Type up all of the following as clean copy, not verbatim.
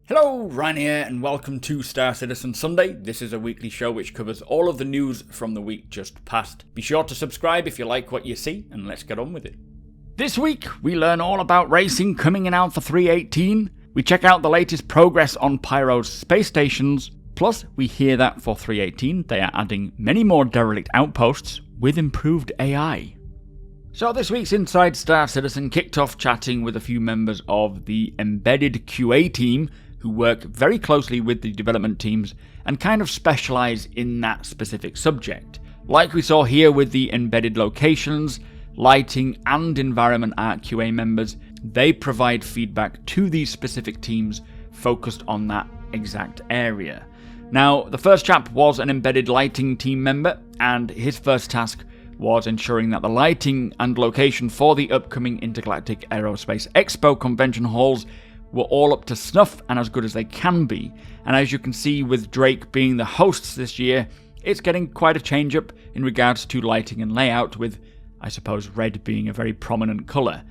Hello, Ryan here, and welcome to Star Citizen Sunday. This is a weekly show which covers all of the news from the week just past. Be sure to subscribe if you like what you see, and let's get on with it. This week, we learn all about racing coming in Alpha 318, we check out the latest progress on Pyro's space stations, plus we hear that for 318 they are adding many more Derelict Outposts with improved AI. So this week's Inside Star Citizen kicked off chatting with a few members of the embedded QA team who work very closely with the development teams and kind of specialise in that specific subject. Like we saw here with the embedded locations, lighting and environment art QA members, they provide feedback to these specific teams focused on that exact area. Now, the first chap was an embedded lighting team member, and his first task was ensuring that the lighting and location for the upcoming Intergalactic Aerospace Expo convention halls were all up to snuff and as good as they can be. And as you can see with Drake being the hosts this year, it's getting quite a change up in regards to lighting and layout, with, I suppose, red being a very prominent colour.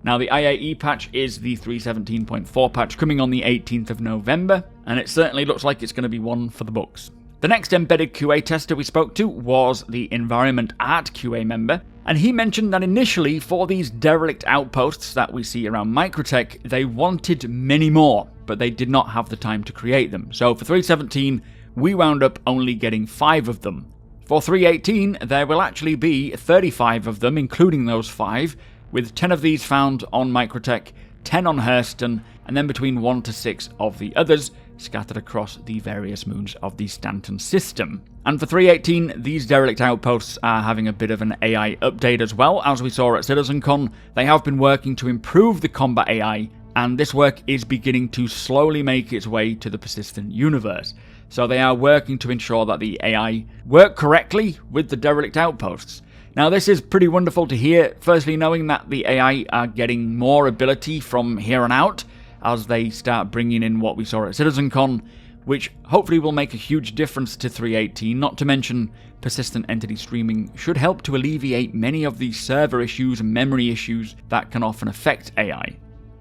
Now, the IAE patch is the 3.17.4 patch coming on the 18th of November, and it certainly looks like it's going to be one for the books. The next embedded QA tester we spoke to was the Environment Art QA member, and he mentioned that initially for these Derelict Outposts that we see around Microtech, they wanted many more, but they did not have the time to create them. So for 3.17, we wound up only getting 5 of them. For 3.18, there will actually be 35 of them, including those 5, with 10 of these found on Microtech, 10 on Hurston, and then between 1 to 6 of the others scattered across the various moons of the Stanton system. And for 3.18, these Derelict Outposts are having a bit of an AI update as well. As we saw at CitizenCon, they have been working to improve the combat AI, and this work is beginning to slowly make its way to the persistent universe. So they are working to ensure that the AI work correctly with the Derelict Outposts. Now, this is pretty wonderful to hear, firstly knowing that the AI are getting more ability from here on out as they start bringing in what we saw at CitizenCon, which hopefully will make a huge difference to 3.18, not to mention persistent entity streaming should help to alleviate many of the server issues and memory issues that can often affect AI.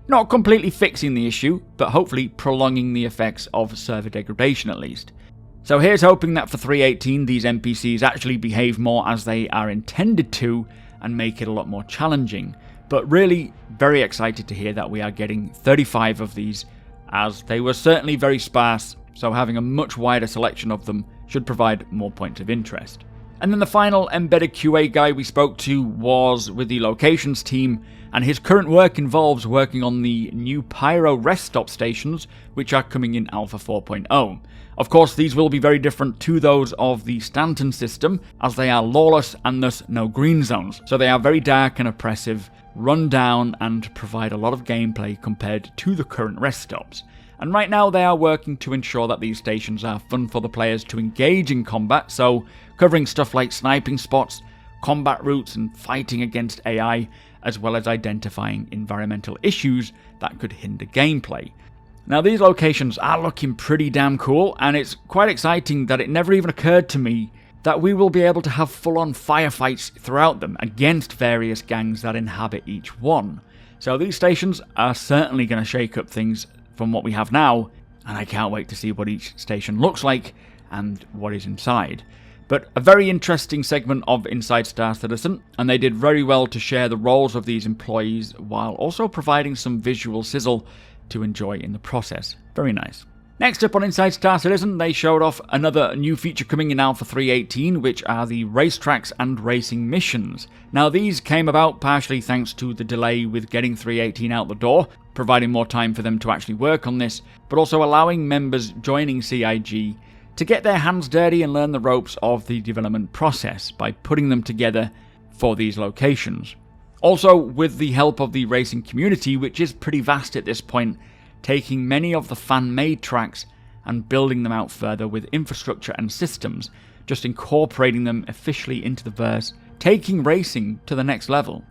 Not completely fixing the issue, but hopefully prolonging the effects of server degradation at least. So here's hoping that for 3.18 these NPCs actually behave more as they are intended to and make it a lot more challenging. But really very excited to hear that we are getting 35 of these, as they were certainly very sparse, so having a much wider selection of them should provide more points of interest. And then the final embedded QA guy we spoke to was with the locations team, and his current work involves working on the new Pyro rest stop stations, which are coming in Alpha 4.0. Of course, these will be very different to those of the Stanton system, as they are lawless and thus no green zones, so they are very dark and oppressive, run down, and provide a lot of gameplay compared to the current rest stops. And right now they are working to ensure that these stations are fun for the players to engage in combat, so covering stuff like sniping spots, combat routes, and fighting against AI, as well as identifying environmental issues that could hinder gameplay. Now, these locations are looking pretty damn cool, and it's quite exciting that it never even occurred to me that we will be able to have full-on firefights throughout them against various gangs that inhabit each one. So these stations are certainly going to shake up things from what we have now, and I can't wait to see what each station looks like and what is inside. But a very interesting segment of Inside Star Citizen, and they did very well to share the roles of these employees while also providing some visual sizzle to enjoy in the process. Very nice. Next up on Inside Star Citizen, they showed off another new feature coming in Alpha 3.18, which are the racetracks and racing missions. Now, these came about partially thanks to the delay with getting 3.18 out the door, providing more time for them to actually work on this, but also allowing members joining CIG to get their hands dirty and learn the ropes of the development process by putting them together for these locations. Also, with the help of the racing community, which is pretty vast at this point, taking many of the fan-made tracks and building them out further with infrastructure and systems, just incorporating them officially into the verse, taking racing to the next level.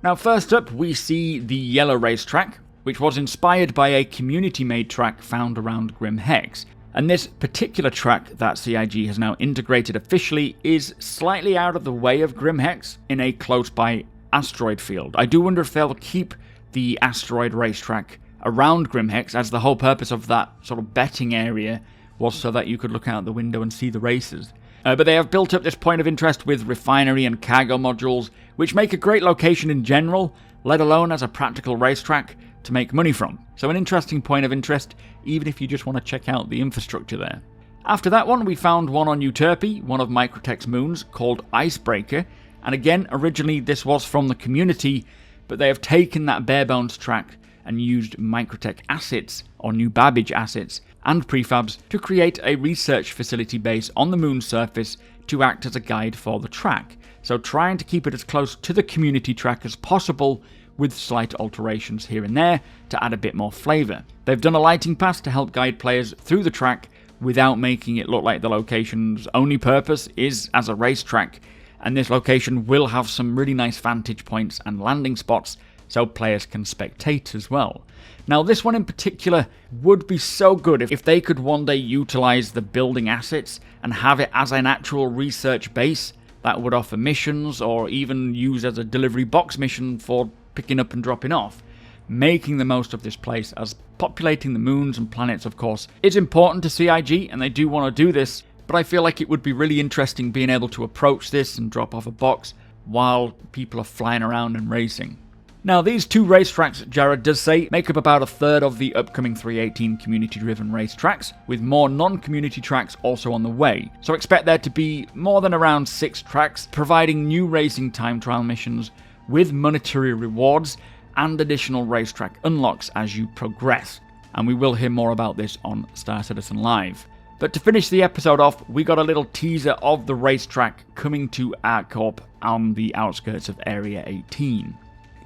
Now, first up, we see the Yellow Racetrack, which was inspired by a community-made track found around Grim Hex. And this particular track that CIG has now integrated officially is slightly out of the way of Grim Hex in a close-by asteroid field. I do wonder if they'll keep the asteroid racetrack around Grimhex, as the whole purpose of that sort of betting area was so that you could look out the window and see the races. But they have built up this point of interest with refinery and cargo modules, which make a great location in general, let alone as a practical racetrack to make money from. So an interesting point of interest, even if you just want to check out the infrastructure there. After that one, we found one on TOBII, one of Microtech's moons, called Icebreaker. And again, originally this was from the community, but they have taken that bare bones track and used Microtech assets, or new Babbage assets, and prefabs to create a research facility base on the moon's surface to act as a guide for the track. So trying to keep it as close to the community track as possible, with slight alterations here and there to add a bit more flavour. They've done a lighting pass to help guide players through the track without making it look like the location's only purpose is as a racetrack, and this location will have some really nice vantage points and landing spots so players can spectate as well. Now this one in particular would be so good if they could one day utilise the building assets and have it as an actual research base that would offer missions, or even use as a delivery box mission for picking up and dropping off. Making the most of this place, as populating the moons and planets of course is important to CIG and they do want to do this, but I feel like it would be really interesting being able to approach this and drop off a box while people are flying around and racing. Now these two racetracks, Jared does say, make up about a third of the upcoming 318 community-driven racetracks, with more non-community tracks also on the way. So expect there to be more than around 6 tracks, providing new racing time trial missions with monetary rewards and additional racetrack unlocks as you progress. And we will hear more about this on Star Citizen Live. But to finish the episode off, we got a little teaser of the racetrack coming to ArcCorp on the outskirts of Area 18.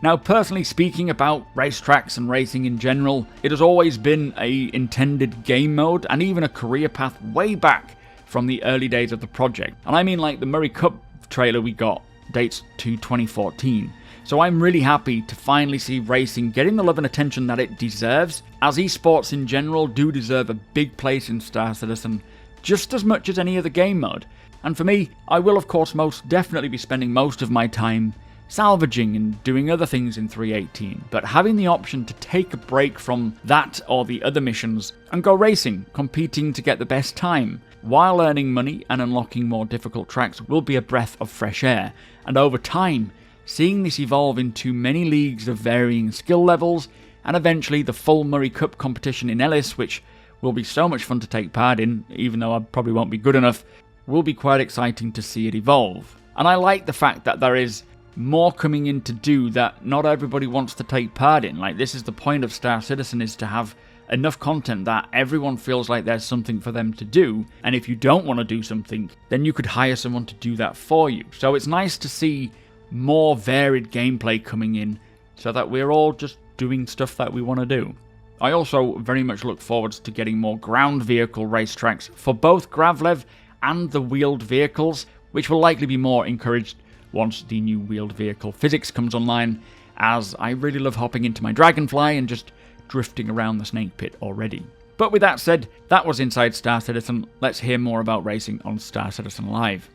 Now, personally speaking about racetracks and racing in general, it has always been a intended game mode and even a career path way back from the early days of the project. And I mean, like, the Murray Cup trailer we got dates to 2014. So I'm really happy to finally see racing getting the love and attention that it deserves, as esports in general do deserve a big place in Star Citizen, just as much as any other game mode. And for me, I will of course most definitely be spending most of my time salvaging and doing other things in 318, but having the option to take a break from that or the other missions and go racing, competing to get the best time, while earning money and unlocking more difficult tracks will be a breath of fresh air. And over time, seeing this evolve into many leagues of varying skill levels, and eventually the full Murray Cup competition in Ellis, which will be so much fun to take part in, even though I probably won't be good enough, will be quite exciting to see it evolve. And I like the fact that there is more coming in to do that not everybody wants to take part in. Like, this is the point of Star Citizen, is to have enough content that everyone feels like there's something for them to do, and if you don't want to do something, then you could hire someone to do that for you. So it's nice to see more varied gameplay coming in so that we're all just doing stuff that we want to do. I also very much look forward to getting more ground vehicle racetracks for both Gravlev and the wheeled vehicles, which will likely be more encouraged once the new wheeled vehicle physics comes online, as I really love hopping into my Dragonfly and just drifting around the snake pit already. But with that said, that was Inside Star Citizen. Let's hear more about racing on Star Citizen Live.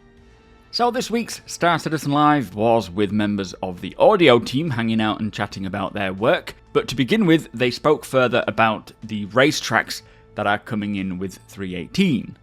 So this week's Star Citizen Live was with members of the audio team hanging out and chatting about their work, but to begin with, they spoke further about the racetracks that are coming in with 318.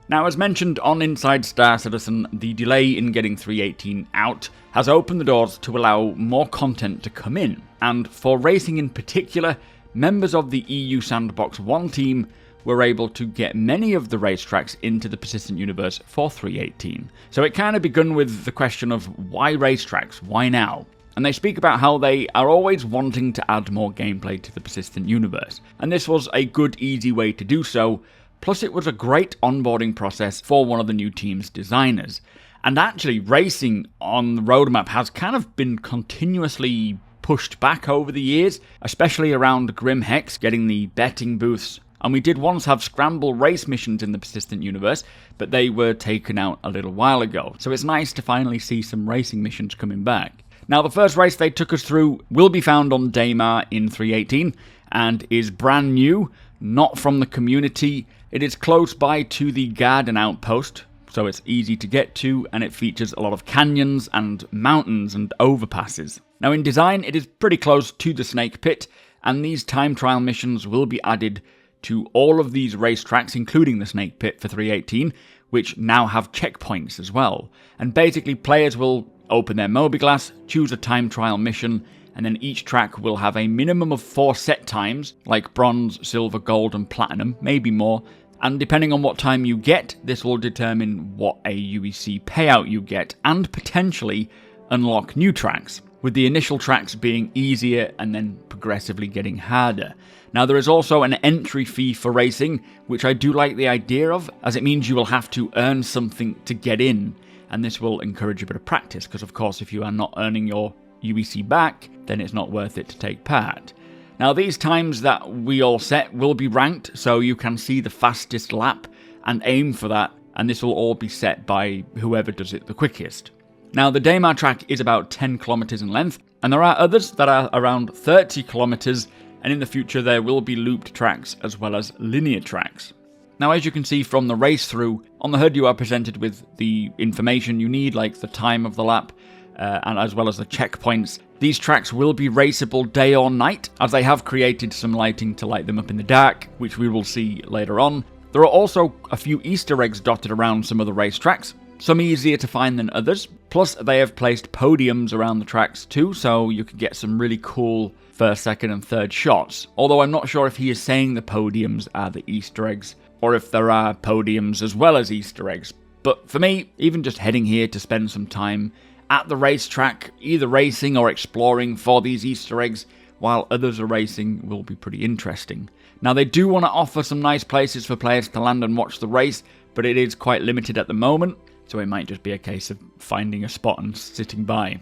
Now, as mentioned on Inside Star Citizen, the delay in getting 318 out has opened the doors to allow more content to come in, and for racing in particular, members of the EU Sandbox 1 team were able to get many of the racetracks into the persistent universe for 318. So it kind of begun with the question of why racetracks, why now? And they speak about how they are always wanting to add more gameplay to the persistent universe, and this was a good, easy way to do so. Plus, it was a great onboarding process for one of the new team's designers. And actually, racing on the roadmap has kind of been continuously pushed back over the years, especially around Grim Hex, getting the betting booths. And we did once have scramble race missions in the persistent universe, but they were taken out a little while ago. So it's nice to finally see some racing missions coming back. Now, the first race they took us through will be found on Daymar in 318 and is brand new, not from the community. It is close by to the Garden Outpost, so it's easy to get to, and it features a lot of canyons and mountains and overpasses. Now, in design, it is pretty close to the Snake Pit, and these time trial missions will be added to all of these racetracks, including the Snake Pit for 318, which now have checkpoints as well. And basically players will open their Mobiglass, choose a time trial mission, and then each track will have a minimum of 4 set times, like bronze, silver, gold, and platinum, maybe more. And depending on what time you get, this will determine what a UEC payout you get, and potentially unlock new tracks, with the initial tracks being easier and then progressively getting harder. Now there is also an entry fee for racing, which I do like the idea of, as it means you will have to earn something to get in, and this will encourage a bit of practice, because of course if you are not earning your UEC back, then it's not worth it to take part. Now these times that we all set will be ranked, so you can see the fastest lap and aim for that, and this will all be set by whoever does it the quickest. Now the Daymar track is about 10 kilometers in length, and there are others that are around 30 kilometers, and in the future there will be looped tracks as well as linear tracks. Now as you can see from the race through, on the HUD you are presented with the information you need, like the time of the lap, and as well as the checkpoints. These tracks will be raceable day or night, as they have created some lighting to light them up in the dark, which we will see later on. There are also a few Easter eggs dotted around some of the race tracks, some easier to find than others, plus they have placed podiums around the tracks too, so you can get some really cool first, second and third shots, although I'm not sure if he is saying the podiums are the Easter eggs, or if there are podiums as well as Easter eggs. But for me, even just heading here to spend some time at the racetrack, either racing or exploring for these Easter eggs, while others are racing, will be pretty interesting. Now they do want to offer some nice places for players to land and watch the race, but it is quite limited at the moment, so it might just be a case of finding a spot and sitting by.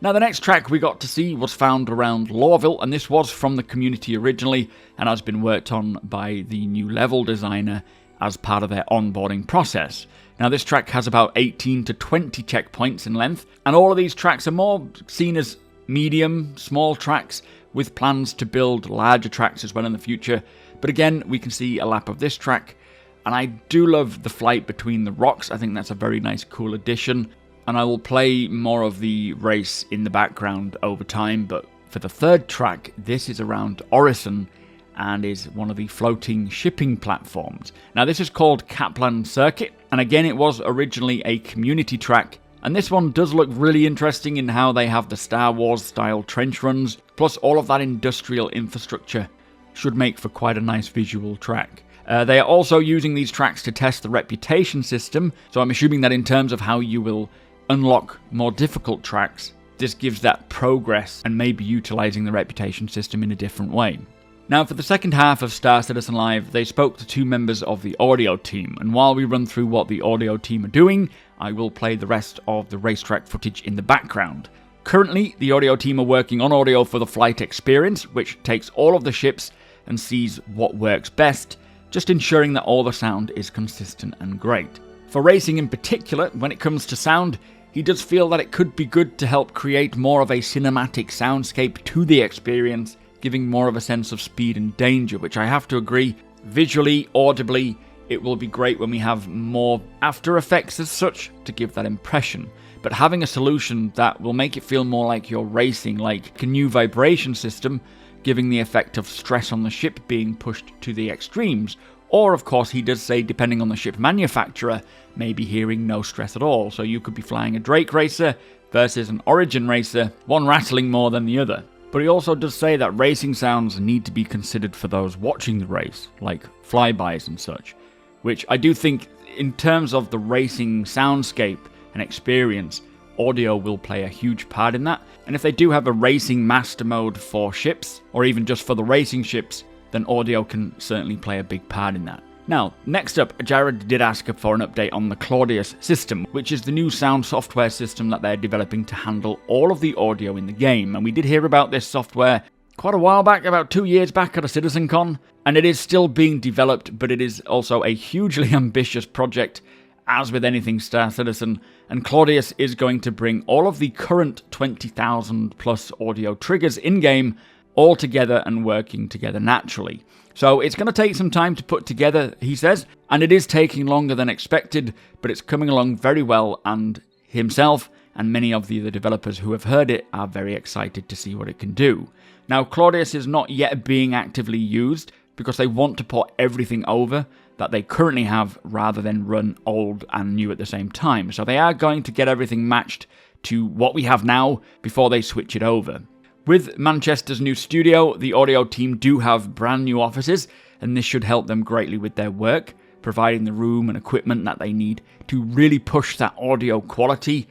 Now the next track we got to see was found around Lawville, and this was from the community originally, and has been worked on by the new level designer as part of their onboarding process. Now this track has about 18 to 20 checkpoints in length, and all of these tracks are more seen as medium, small tracks, with plans to build larger tracks as well in the future. But again, we can see a lap of this track, and I do love the flight between the rocks. I think that's a very nice, cool addition, and I will play more of the race in the background over time. But for the third track, this is around Orison, and is one of the floating shipping platforms. Now this is called Kaplan Circuit, and again it was originally a community track, and this one does look really interesting in how they have the Star Wars style trench runs, plus all of that industrial infrastructure should make for quite a nice visual track. They are also using these tracks to test the reputation system, so I'm assuming that in terms of how you will unlock more difficult tracks, this gives that progress and maybe utilising the reputation system in a different way. Now for the second half of Star Citizen Live, they spoke to 2 members of the audio team, and while we run through what the audio team are doing, I will play the rest of the racetrack footage in the background. Currently, the audio team are working on audio for the flight experience, which takes all of the ships and sees what works best, just ensuring that all the sound is consistent and great. For racing in particular, when it comes to sound, he does feel that it could be good to help create more of a cinematic soundscape to the experience, giving more of a sense of speed and danger, which I have to agree, visually, audibly, it will be great when we have more after effects as such to give that impression. But having a solution that will make it feel more like you're racing, like a new vibration system, giving the effect of stress on the ship being pushed to the extremes. Or, of course, he does say, depending on the ship manufacturer, maybe hearing no stress at all. So you could be flying a Drake racer versus an Origin racer, one rattling more than the other. But he also does say that racing sounds need to be considered for those watching the race, like flybys and such, which I do think, in terms of the racing soundscape and experience, audio will play a huge part in that. And if they do have a racing master mode for ships, or even just for the racing ships, then audio can certainly play a big part in that. Now, next up, Jared did ask for an update on the Claudius system, which is the new sound software system that they're developing to handle all of the audio in the game. And we did hear about this software quite a while back, about 2 years back at a CitizenCon, and it is still being developed, but it is also a hugely ambitious project, as with anything Star Citizen, and Claudius is going to bring all of the current 20,000 plus audio triggers in-game all together and working together naturally. So it's going to take some time to put together, he says, and it is taking longer than expected, but it's coming along very well, and himself and many of the other developers who have heard it are very excited to see what it can do. Now, Claudius is not yet being actively used because they want to port everything over that they currently have rather than run old and new at the same time. So they are going to get everything matched to what we have now before they switch it over. With Manchester's new studio, the audio team do have brand new offices, and this should help them greatly with their work, providing the room and equipment that they need to really push that audio quality.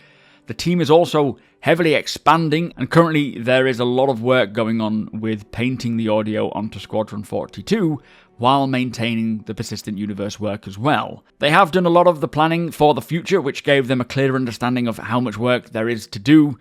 The team is also heavily expanding, and currently there is a lot of work going on with painting the audio onto Squadron 42 while maintaining the persistent universe work as well. They have done a lot of the planning for the future, which gave them a clear understanding of how much work there is to do,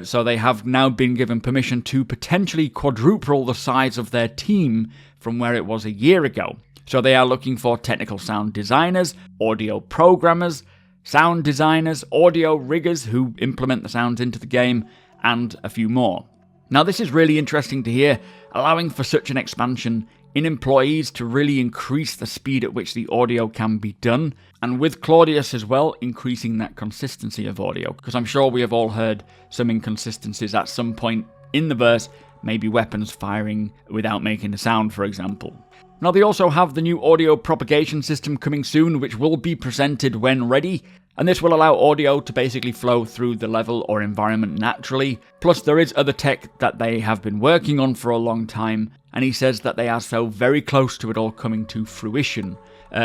so they have now been given permission to potentially quadruple the size of their team from where it was a year ago. So they are looking for technical sound designers, audio programmers, sound designers, audio riggers who implement the sounds into the game, and a few more. Now this is really interesting to hear, allowing for such an expansion in employees to really increase the speed at which the audio can be done, and with Claudius as well, increasing that consistency of audio, because I'm sure we have all heard some inconsistencies at some point in the verse, maybe weapons firing without making a sound, for example. Now they also have the new audio propagation system coming soon, which will be presented when ready, and this will allow audio to basically flow through the level or environment naturally. Plus there is other tech that they have been working on for a long time, and he says that they are so very close to it all coming to fruition.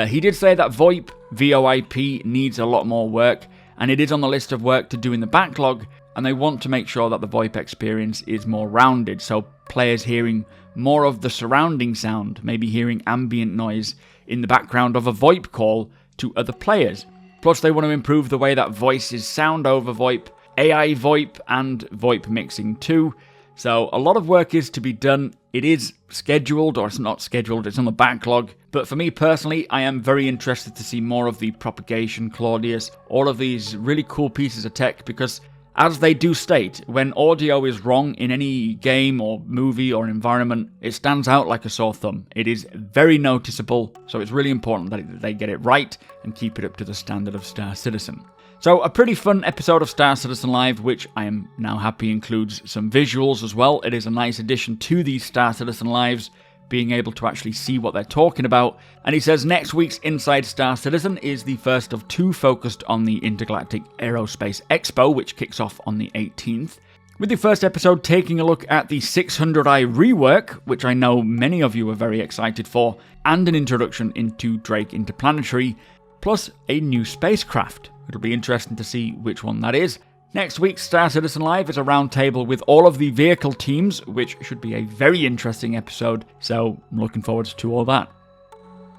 He did say that VoIP needs a lot more work, and it is on the list of work to do in the backlog, and they want to make sure that the VoIP experience is more rounded, so players hearing more of the surrounding sound, maybe hearing ambient noise in the background of a VoIP call to other players. Plus they want to improve the way that voices sound over VoIP, AI VoIP, and VoIP mixing too. So a lot of work is to be done. It is scheduled, or it's not scheduled, it's on the backlog. But for me personally, I am very interested to see more of the propagation, Claudius, all of these really cool pieces of tech, because as they do state, when audio is wrong in any game or movie or environment, it stands out like a sore thumb. It is very noticeable, so it's really important that they get it right and keep it up to the standard of Star Citizen. So a pretty fun episode of Star Citizen Live, which I am now happy includes some visuals as well. It is a nice addition to these Star Citizen Lives, being able to actually see what they're talking about. And he says next week's Inside Star Citizen is the first of two focused on the Intergalactic Aerospace Expo, which kicks off on the 18th. With the first episode taking a look at the 600i rework, which I know many of you are very excited for, and an introduction into Drake Interplanetary, plus a new spacecraft. It'll be interesting to see which one that is. Next week's Star Citizen Live is a roundtable with all of the vehicle teams, which should be a very interesting episode, so I'm looking forward to all that.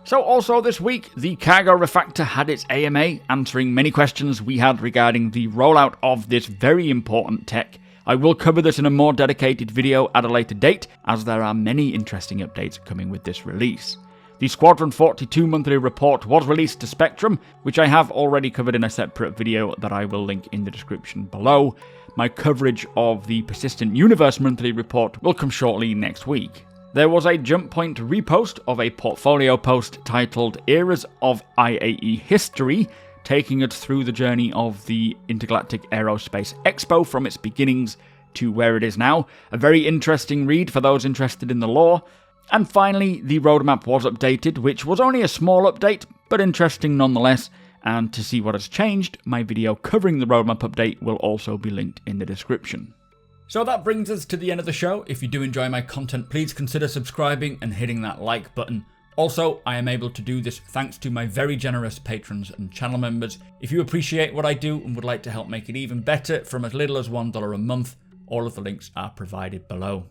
So also this week, the Cargo Refactor had its AMA, answering many questions we had regarding the rollout of this very important tech. I will cover this in a more dedicated video at a later date, as there are many interesting updates coming with this release. The Squadron 42 monthly report was released to Spectrum, which I have already covered in a separate video that I will link in the description below. My coverage of the Persistent Universe monthly report will come shortly next week. There was a Jump Point repost of a portfolio post titled Eras of IAE History, taking us through the journey of the Intergalactic Aerospace Expo from its beginnings to where it is now. A very interesting read for those interested in the lore. And finally, the roadmap was updated, which was only a small update, but interesting nonetheless. And to see what has changed, my video covering the roadmap update will also be linked in the description. So that brings us to the end of the show. If you do enjoy my content, please consider subscribing and hitting that like button. Also, I am able to do this thanks to my very generous patrons and channel members. If you appreciate what I do and would like to help make it even better from as little as $1 a month, all of the links are provided below.